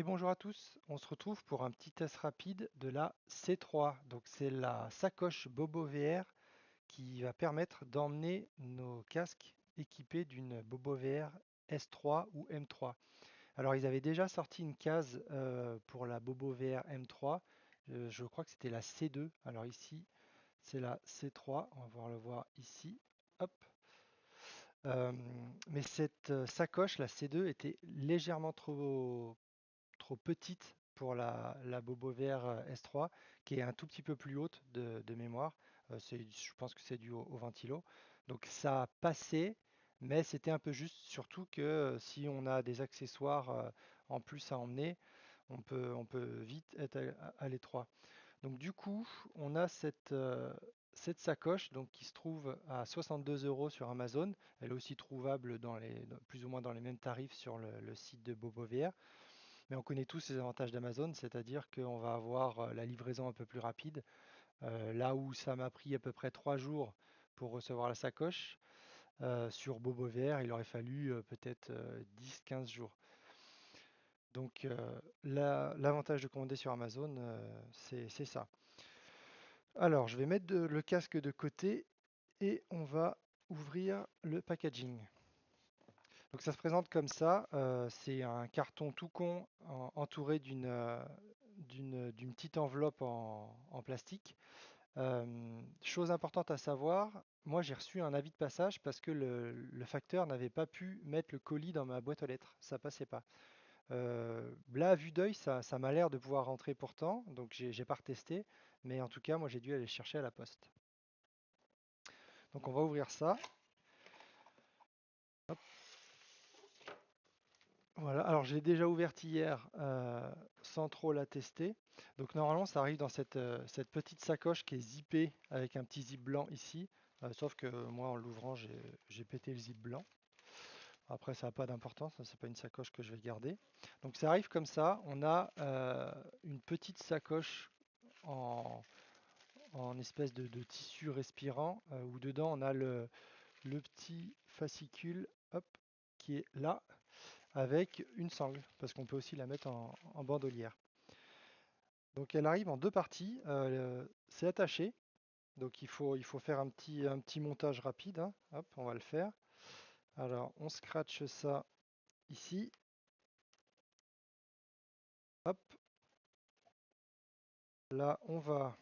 Et bonjour à tous, on se retrouve pour un petit test rapide de la C3. Donc c'est la sacoche Bobo VR qui va permettre d'emmener nos casques équipés d'une Bobo VR S3 ou M3. Alors ils avaient déjà sorti une case pour la Bobo VR M3, je crois que c'était la C2. Alors ici c'est la C3, on va pouvoir le voir ici. Hop. Euh, mais cette sacoche, la C2, était légèrement trop petite pour la Bobo VR S3, qui est un tout petit peu plus haute de mémoire. Je pense que c'est dû au ventilo. Donc ça a passé, mais c'était un peu juste, surtout que si on a des accessoires en plus à emmener, on peut vite être à l'étroit. Donc du coup, on a cette sacoche donc, qui se trouve à 62 euros sur Amazon. Elle est aussi trouvable plus ou moins dans les mêmes tarifs sur le site de Bobo VR. Mais on connaît tous les avantages d'Amazon, c'est-à-dire qu'on va avoir la livraison un peu plus rapide. Là où ça m'a pris à peu près 3 jours pour recevoir la sacoche, sur Bobo VR, il aurait fallu peut-être 10-15 jours. Donc l'avantage de commander sur Amazon, c'est ça. Alors, je vais mettre le casque de côté et on va ouvrir le packaging. Donc ça se présente comme ça. C'est un carton tout con entouré d'une petite enveloppe en plastique. Chose importante à savoir, moi j'ai reçu un avis de passage parce que le facteur n'avait pas pu mettre le colis dans ma boîte aux lettres. Ça passait pas. Là, à vue d'œil, ça m'a l'air de pouvoir rentrer pourtant, donc j'ai pas retesté. Mais en tout cas, moi j'ai dû aller chercher à la poste. Donc on va ouvrir ça. Hop. Voilà, alors j'ai déjà ouvert hier sans trop la tester. Donc normalement ça arrive dans cette petite sacoche qui est zippée avec un petit zip blanc ici. Sauf que moi en l'ouvrant j'ai pété le zip blanc. Après ça n'a pas d'importance, hein, c'est pas une sacoche que je vais garder. Donc ça arrive comme ça, on a une petite sacoche en, en espèce de tissu respirant où dedans on a le petit fascicule, hop, qui est là avec une sangle, parce qu'on peut aussi la mettre en bandolière. Donc elle arrive en deux parties, c'est attaché, donc il faut faire un petit montage rapide, hein. Hop, on va le faire. Alors on scratche ça ici, hop, là on va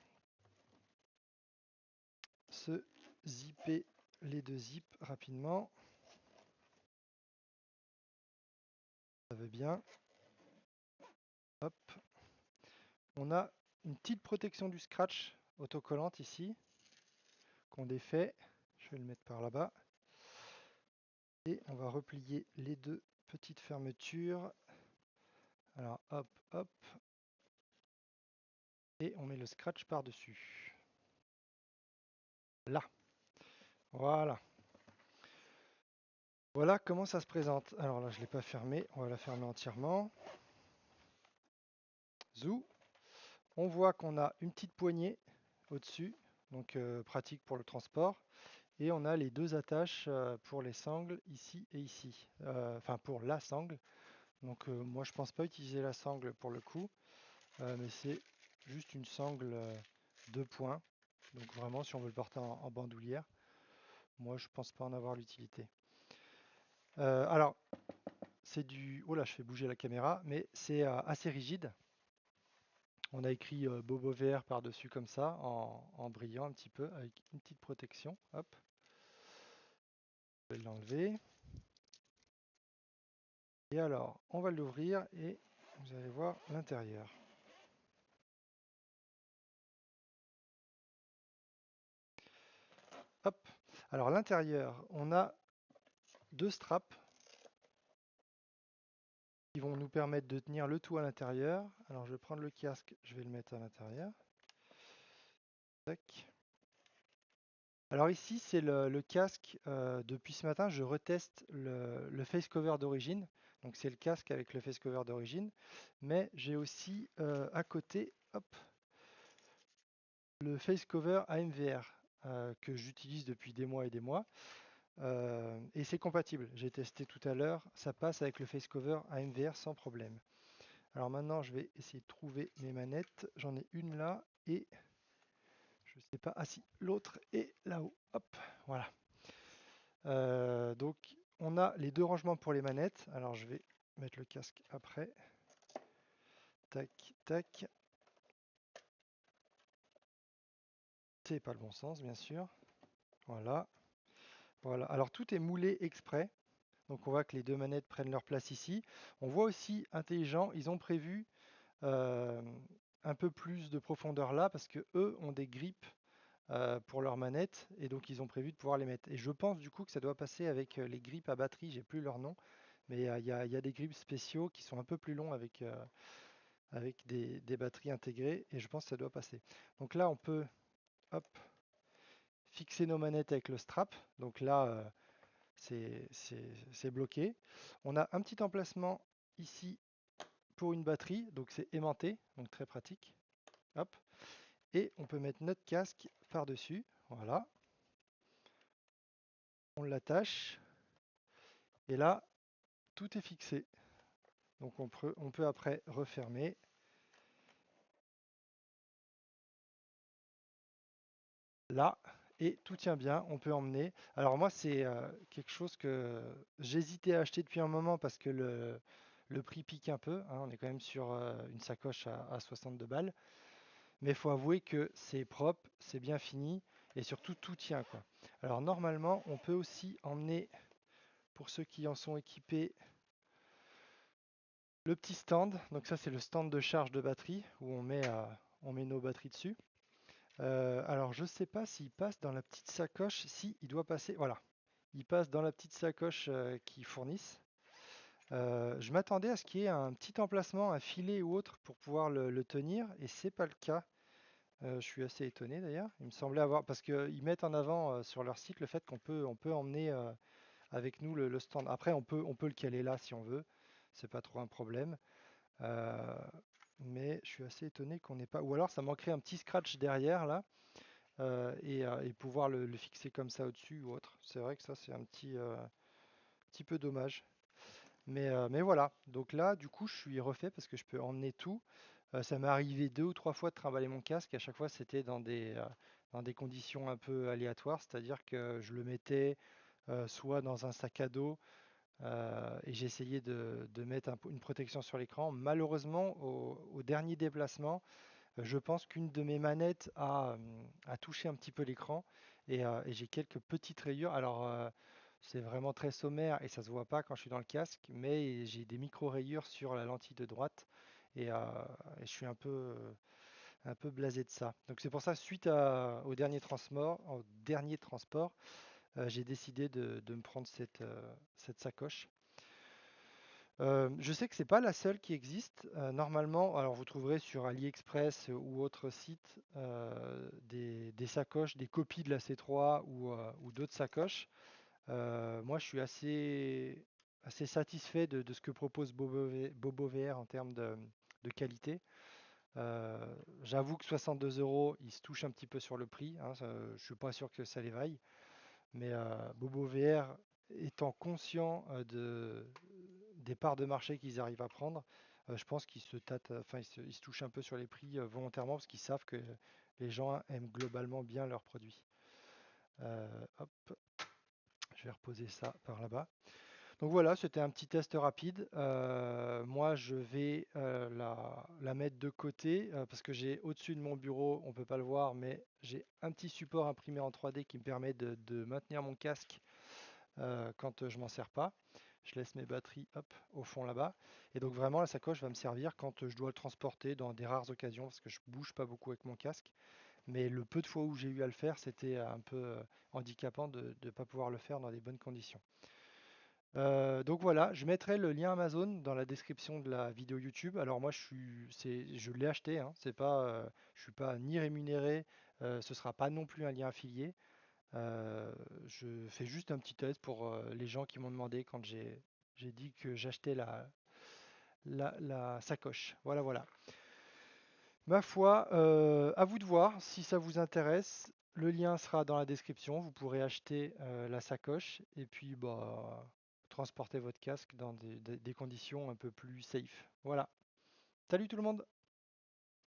se zipper les deux zips rapidement, ça va bien, hop, on a une petite protection du scratch autocollante ici, qu'on défait, je vais le mettre par là-bas. Et on va replier les deux petites fermetures. Alors hop, hop. Et on met le scratch par-dessus. Là. Voilà. Voilà comment ça se présente. Alors là, je ne l'ai pas fermé. On va la fermer entièrement. Zou. On voit qu'on a une petite poignée au-dessus. Donc pratique pour le transport. Et on a les deux attaches pour les sangles ici et ici. Enfin pour la sangle. Donc moi je pense pas utiliser la sangle pour le coup. Mais c'est juste une sangle deux points. Donc vraiment si on veut le porter en bandoulière. Moi je pense pas en avoir l'utilité. Alors c'est du... Oh là je fais bouger la caméra. Mais c'est assez rigide. On a écrit Bobo VR par-dessus comme ça, en brillant un petit peu, avec une petite protection. Hop, je vais l'enlever. Et alors, on va l'ouvrir et vous allez voir l'intérieur. Hop, alors l'intérieur, on a deux straps qui vont nous permettre de tenir le tout à l'intérieur. Alors je vais prendre le casque, je vais le mettre à l'intérieur. Tac. Alors ici, c'est le casque. Depuis ce matin, je reteste le face cover d'origine. Donc c'est le casque avec le face cover d'origine. Mais j'ai aussi à côté, hop, le face cover AMVR que j'utilise depuis des mois et des mois. Et c'est compatible. J'ai testé tout à l'heure. Ça passe avec le face cover AMVR sans problème. Alors maintenant, je vais essayer de trouver mes manettes. J'en ai une là et je sais pas. Ah si, l'autre est là-haut. Hop, voilà. Donc, on a les deux rangements pour les manettes. Alors, je vais mettre le casque après. Tac, tac. C'est pas le bon sens, bien sûr. Voilà. Voilà. Alors, tout est moulé exprès. Donc, on voit que les deux manettes prennent leur place ici. On voit aussi, intelligent, ils ont prévu euh, un peu plus de profondeur là parce que eux ont des grippes pour leurs manettes et donc ils ont prévu de pouvoir les mettre. Et je pense du coup que ça doit passer avec les grips à batterie, j'ai plus leur nom, mais il y a des grips spéciaux qui sont un peu plus longs avec des batteries intégrées et je pense que ça doit passer. Donc là on peut hop, fixer nos manettes avec le strap. Donc là c'est bloqué. On a un petit emplacement ici pour une batterie, donc c'est aimanté, donc très pratique. Hop. Et on peut mettre notre casque par-dessus. Voilà. On l'attache. Et là, tout est fixé. Donc on peut après refermer. Là, et tout tient bien. On peut emmener. Alors moi, c'est quelque chose que j'hésitais à acheter depuis un moment parce que le prix pique un peu, hein. On est quand même sur une sacoche à 62 balles. Mais il faut avouer que c'est propre, c'est bien fini. Et surtout, tout tient, quoi. Alors normalement, on peut aussi emmener, pour ceux qui en sont équipés, le petit stand. Donc ça, c'est le stand de charge de batterie où on met nos batteries dessus. Alors je sais pas s'il passe dans la petite sacoche. Si, il doit passer. Voilà, il passe dans la petite sacoche qu'ils fournissent. Je m'attendais à ce qu'il y ait un petit emplacement, un filet ou autre pour pouvoir le tenir, et c'est pas le cas. Je suis assez étonné d'ailleurs. Il me semblait avoir parce qu'ils mettent en avant sur leur site le fait on peut emmener avec nous le stand. Après, on peut le caler là si on veut. C'est pas trop un problème. Euh, mais je suis assez étonné qu'on n'ait pas. Ou alors ça manquerait un petit scratch derrière là et pouvoir le fixer comme ça au-dessus ou autre. C'est vrai que ça c'est un petit peu dommage. Mais voilà. Donc là, du coup, je suis refait parce que je peux emmener tout. Ça m'est arrivé deux ou trois fois de trimballer mon casque. À chaque fois, c'était dans des conditions un peu aléatoires, c'est-à-dire que je le mettais soit dans un sac à dos et j'essayais de mettre une protection sur l'écran. Malheureusement, au dernier déplacement, je pense qu'une de mes manettes a touché un petit peu l'écran et j'ai quelques petites rayures. Alors, c'est vraiment très sommaire et ça se voit pas quand je suis dans le casque, mais j'ai des micro-rayures sur la lentille de droite et je suis un peu blasé de ça. Donc c'est pour ça, au dernier transport, j'ai décidé de me prendre cette sacoche. Je sais que c'est pas la seule qui existe. Normalement, alors vous trouverez sur AliExpress ou autres sites des sacoches, des copies de la C3 ou d'autres sacoches. Moi, je suis assez satisfait de ce que propose Bobo VR en termes de qualité. Euh, J'avoue que 62 euros, il se touche un petit peu sur le prix, hein, je suis pas sûr que ça les vaille. Mais Bobo VR étant conscient des parts de marché qu'ils arrivent à prendre, je pense qu'ils se tâtent, enfin ils se touchent un peu sur les prix volontairement parce qu'ils savent que les gens aiment globalement bien leurs produits. Hop, je vais reposer ça par là-bas. Donc voilà, c'était un petit test rapide. Moi, je vais la mettre de côté parce que j'ai au-dessus de mon bureau, on ne peut pas le voir, mais j'ai un petit support imprimé en 3D qui me permet de maintenir mon casque quand je m'en sers pas. Je laisse mes batteries hop, au fond là-bas. Et donc vraiment, la sacoche va me servir quand je dois le transporter dans des rares occasions parce que je bouge pas beaucoup avec mon casque. Mais le peu de fois où j'ai eu à le faire, c'était un peu handicapant de ne pas pouvoir le faire dans des bonnes conditions. Donc voilà, je mettrai le lien Amazon dans la description de la vidéo YouTube. Alors moi, je l'ai acheté, hein, c'est pas, je suis pas ni rémunéré, ce sera pas non plus un lien affilié. Je fais juste un petit test pour les gens qui m'ont demandé quand j'ai dit que j'achetais la sacoche. Voilà, voilà. Ma foi, à vous de voir si ça vous intéresse. Le lien sera dans la description. Vous pourrez acheter la sacoche et puis bah, transporter votre casque dans des conditions un peu plus safe. Voilà. Salut tout le monde!